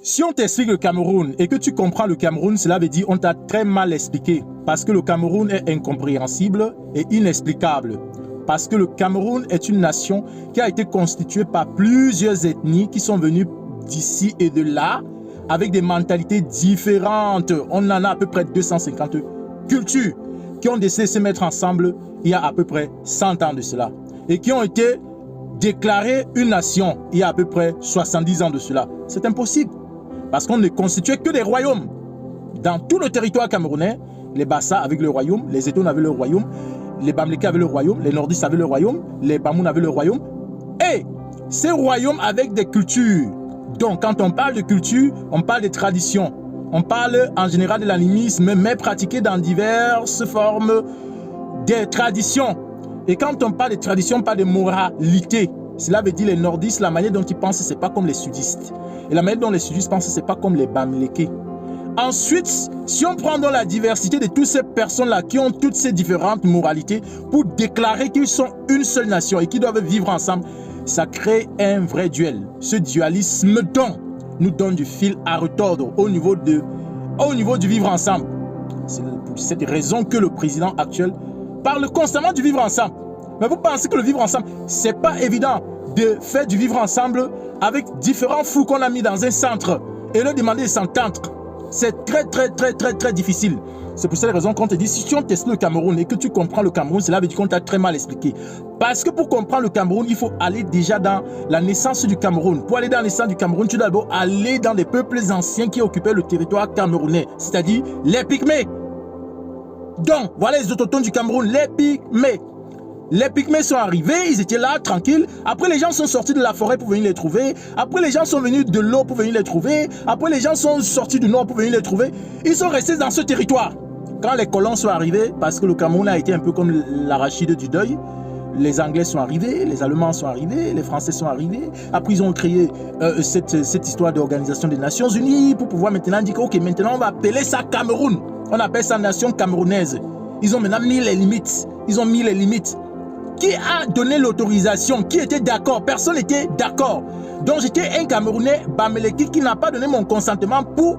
Si on t'explique le Cameroun et que tu comprends le Cameroun, cela veut dire qu'on t'a très mal expliqué. Parce que le Cameroun est incompréhensible et inexplicable. Parce que le Cameroun est une nation qui a été constituée par plusieurs ethnies qui sont venues d'ici et de là avec des mentalités différentes. On en a à peu près 250 cultures qui ont décidé de se mettre ensemble il y a à peu près 100 ans de cela. Et qui ont été déclarées une nation il y a à peu près 70 ans de cela. C'est impossible. Parce qu'on ne constituait que des royaumes. Dans tout le territoire camerounais, les Bassa avaient le royaume, les Etones avaient le royaume, les Bamileke avaient le royaume, les Nordistes avaient le royaume, les Bamoun avaient le royaume. Et ces royaumes avec des cultures. Donc quand on parle de culture, on parle de tradition. On parle en général de l'animisme, mais pratiqué dans diverses formes de traditions. Et quand on parle de tradition, on parle de moralité. Cela veut dire les nordistes, la manière dont ils pensent, ce n'est pas comme les sudistes. Et la manière dont les sudistes pensent, ce n'est pas comme les Bamileke. Ensuite, si on prend dans la diversité de toutes ces personnes-là qui ont toutes ces différentes moralités pour déclarer qu'ils sont une seule nation et qu'ils doivent vivre ensemble, ça crée un vrai duel. Ce dualisme nous donne du fil à retordre au niveau du vivre ensemble. C'est pour cette raison que le président actuel parle constamment du vivre ensemble. Mais vous pensez que le vivre ensemble, c'est pas évident de faire du vivre ensemble avec différents fous qu'on a mis dans un centre et leur demander de s'entendre. C'est très difficile. C'est pour cette raison qu'on te dit, si tu testes le Cameroun et que tu comprends le Cameroun, cela veut dire qu'on t'a très mal expliqué. Parce que pour comprendre le Cameroun, il faut aller déjà dans la naissance du Cameroun. Pour aller dans la naissance du Cameroun, tu dois d'abord aller dans les peuples anciens qui occupaient le territoire camerounais, c'est-à-dire les Pygmées. Donc, voilà les autochtones du Cameroun, les Pygmées. Les Pygmées sont arrivés, ils étaient là, tranquilles. Après, les gens sont sortis de la forêt pour venir les trouver. Après, les gens sont venus de l'eau pour venir les trouver. Après, les gens sont sortis du nord pour venir les trouver. Ils sont restés dans ce territoire. Quand les colons sont arrivés, parce que le Cameroun a été un peu comme l'arachide du deuil, les Anglais sont arrivés, les Allemands sont arrivés, les Français sont arrivés. Après, ils ont créé cette histoire d'organisation des Nations Unies pour pouvoir maintenant dire, ok, maintenant on va appeler ça Cameroun. On appelle ça nation camerounaise. Ils ont maintenant mis les limites. Ils ont mis les limites. Qui a donné l'autorisation? Qui était d'accord? Personne n'était d'accord. Donc j'étais un Camerounais Bamileke qui n'a pas donné mon consentement pour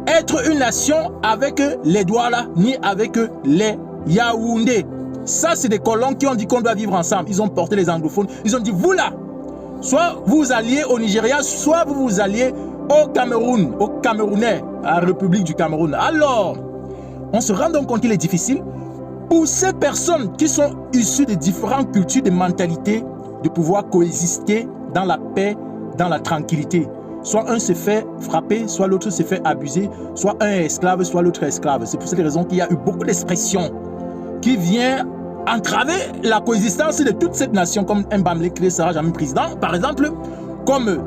être une nation avec les Douala ni avec les Yaoundé. Ça, c'est des colons qui ont dit qu'on doit vivre ensemble. Ils ont porté les anglophones. Ils ont dit, vous là, soit vous alliez au Nigeria, soit vous vous alliez au Cameroun, au Camerounais, à la République du Cameroun. Alors, on se rend donc compte qu'il est difficile pour ces personnes qui sont issues de différentes cultures, de mentalités, de pouvoir coexister dans la paix, dans la tranquillité. Soit un se fait frapper, soit l'autre se fait abuser, soit un est esclave, soit l'autre est esclave. C'est pour cette raison qu'il y a eu beaucoup d'expressions qui viennent entraver la coexistence de toute cette nation, comme un Bamileke ne sera jamais président, par exemple, comme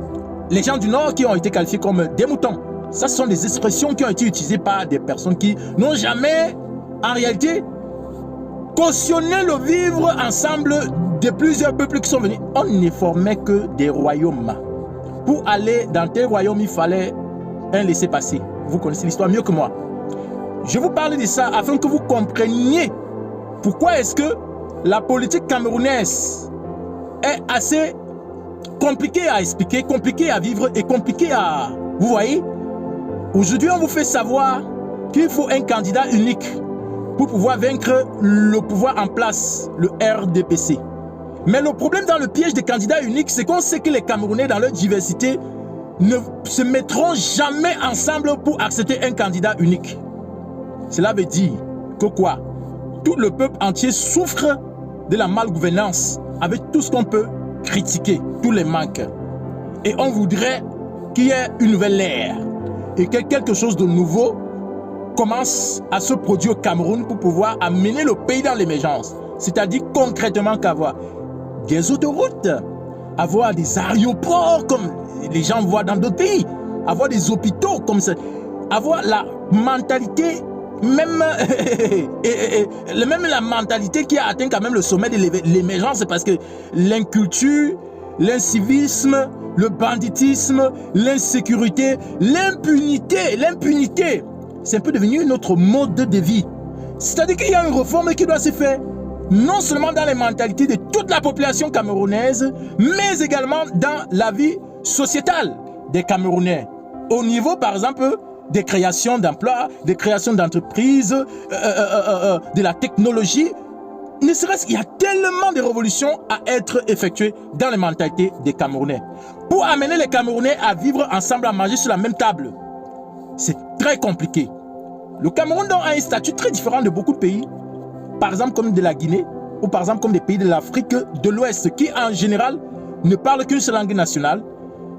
les gens du Nord qui ont été qualifiés comme des moutons. Ça, ce sont des expressions qui ont été utilisées par des personnes qui n'ont jamais, en réalité, cautionné le vivre ensemble de plusieurs peuples qui sont venus. On ne formait que des royaumes. Pour aller dans tes royaumes, il fallait un laissez-passer. Vous connaissez l'histoire mieux que moi. Je vous parle de ça afin que vous compreniez pourquoi est-ce que la politique camerounaise est assez compliquée à expliquer, compliquée à vivre et compliquée à... Vous voyez? Aujourd'hui, on vous fait savoir qu'il faut un candidat unique pour pouvoir vaincre le pouvoir en place, le RDPC. Mais le problème dans le piège des candidats uniques, c'est qu'on sait que les Camerounais, dans leur diversité, ne se mettront jamais ensemble pour accepter un candidat unique. Cela veut dire que quoi? Tout le peuple entier souffre de la malgouvernance avec tout ce qu'on peut critiquer, tous les manques. Et on voudrait qu'il y ait une nouvelle ère et que quelque chose de nouveau commence à se produire au Cameroun pour pouvoir amener le pays dans l'émergence. C'est-à-dire concrètement qu'avoir des autoroutes, avoir des aéroports comme les gens voient dans d'autres pays, avoir des hôpitaux comme ça, avoir la mentalité, même la mentalité qui a atteint quand même le sommet de l'émergence, parce que l'inculture, l'incivisme, le banditisme, l'insécurité, l'impunité, c'est un peu devenu notre mode de vie. C'est-à-dire qu'il y a une réforme qui doit se faire, non seulement dans les mentalités de toute la population camerounaise, mais également dans la vie sociétale des Camerounais. au niveau, par exemple, des créations d'emplois, des créations d'entreprises, de la technologie. Ne serait-ce qu'il y a tellement de révolutions à être effectuées dans les mentalités des Camerounais. Pour amener les Camerounais à vivre ensemble, à manger sur la même table, c'est très compliqué. Le Cameroun donc, a un statut très différent de beaucoup de pays, par exemple comme de la Guinée, ou par exemple comme des pays de l'Afrique de l'Ouest, qui en général ne parlent qu'une seule langue nationale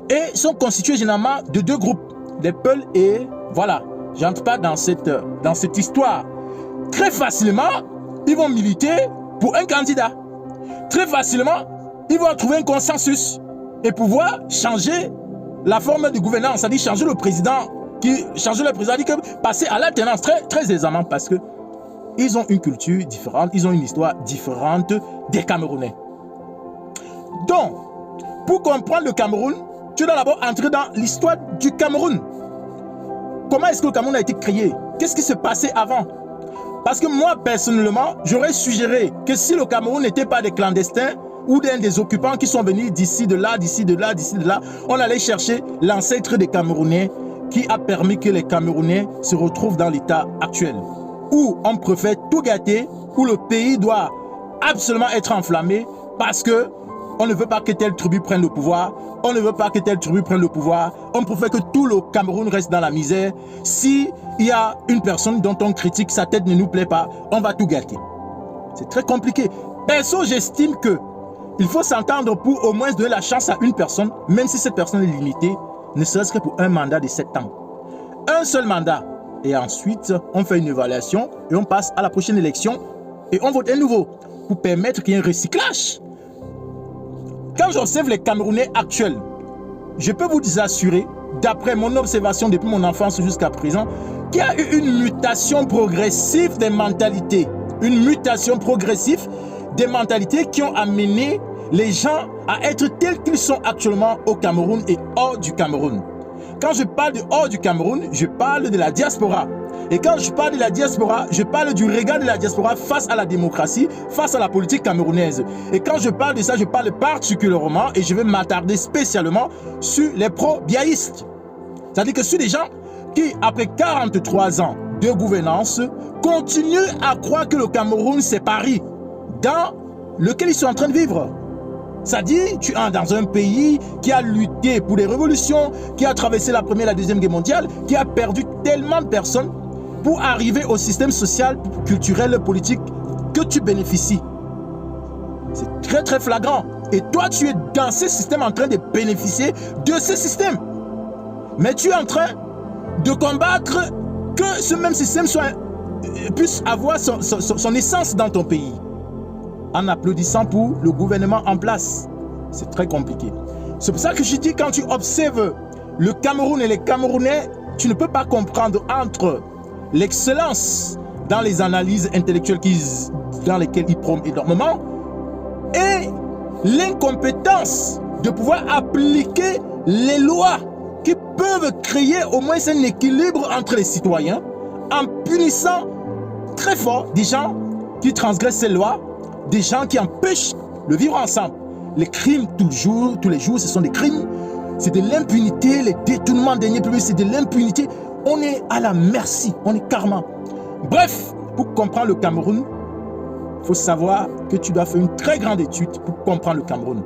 et sont constitués généralement de deux groupes, les Peuls et voilà. J'entre pas dans cette histoire. Très facilement, ils vont militer pour un candidat. Très facilement, ils vont trouver un consensus et pouvoir changer la forme de gouvernance, c'est-à-dire changer le président, passer à l'alternance très aisément parce que ils ont une culture différente, ils ont une histoire différente des Camerounais. Donc, pour comprendre le Cameroun, tu dois d'abord entrer dans l'histoire du Cameroun. Comment est-ce que le Cameroun a été créé? Qu'est-ce qui se passait avant? Parce que moi, personnellement, j'aurais suggéré que si le Cameroun n'était pas des clandestins ou des occupants qui sont venus d'ici, de là, d'ici, de là, d'ici, de là, on allait chercher l'ancêtre des Camerounais qui a permis que les Camerounais se retrouvent dans l'état actuel. Où on préfère tout gâter, où le pays doit absolument être enflammé parce que on ne veut pas que telle tribu prenne le pouvoir, on ne veut pas que telle tribu prenne le pouvoir, on préfère que tout le Cameroun reste dans la misère. Si il y a une personne dont on critique, sa tête ne nous plaît pas, on va tout gâter. C'est très compliqué. Perso, j'estime que il faut s'entendre pour au moins donner la chance à une personne, même si cette personne est limitée, ne serait-ce que pour un mandat de 7 ans. Un seul mandat. Et ensuite, on fait une évaluation et on passe à la prochaine élection et on vote un nouveau pour permettre qu'il y ait un recyclage. Quand j'observe les Camerounais actuels, je peux vous assurer, d'après mon observation depuis mon enfance jusqu'à présent, qu'il y a eu une mutation progressive des mentalités. Une mutation progressive des mentalités qui ont amené les gens à être tels qu'ils sont actuellement au Cameroun et hors du Cameroun. Quand je parle de hors du Cameroun, je parle de la diaspora. Et quand je parle de la diaspora, je parle du regard de la diaspora face à la démocratie, face à la politique camerounaise. Et quand je parle de ça, je parle particulièrement, et je vais m'attarder spécialement sur les pro-biaïstes. C'est-à-dire que sur des gens qui, après 43 ans de gouvernance, continuent à croire que le Cameroun, c'est Paris, dans lequel ils sont en train de vivre. C'est-à-dire, tu es dans un pays qui a lutté pour des révolutions, qui a traversé la Première et la Deuxième Guerre mondiale, qui a perdu tellement de personnes pour arriver au système social, culturel, politique que tu bénéficies. C'est très très flagrant. Et toi, tu es dans ce système en train de bénéficier de ce système. Mais tu es en train de combattre que ce même système puisse avoir son essence dans ton pays. En applaudissant pour le gouvernement en place. C'est très compliqué. C'est pour ça que je dis, quand tu observes le Cameroun et les Camerounais, tu ne peux pas comprendre entre l'excellence dans les analyses intellectuelles dans lesquelles ils prônent énormément et l'incompétence de pouvoir appliquer les lois qui peuvent créer au moins un équilibre entre les citoyens en punissant très fort des gens qui transgressent ces lois, des gens qui empêchent le vivre ensemble. Les crimes tous les jours, ce sont des crimes. C'est de l'impunité, les détournements de deniers publics, c'est de l'impunité. On est à la merci, on est karma. Bref, pour comprendre le Cameroun, il faut savoir que tu dois faire une très grande étude pour comprendre le Cameroun.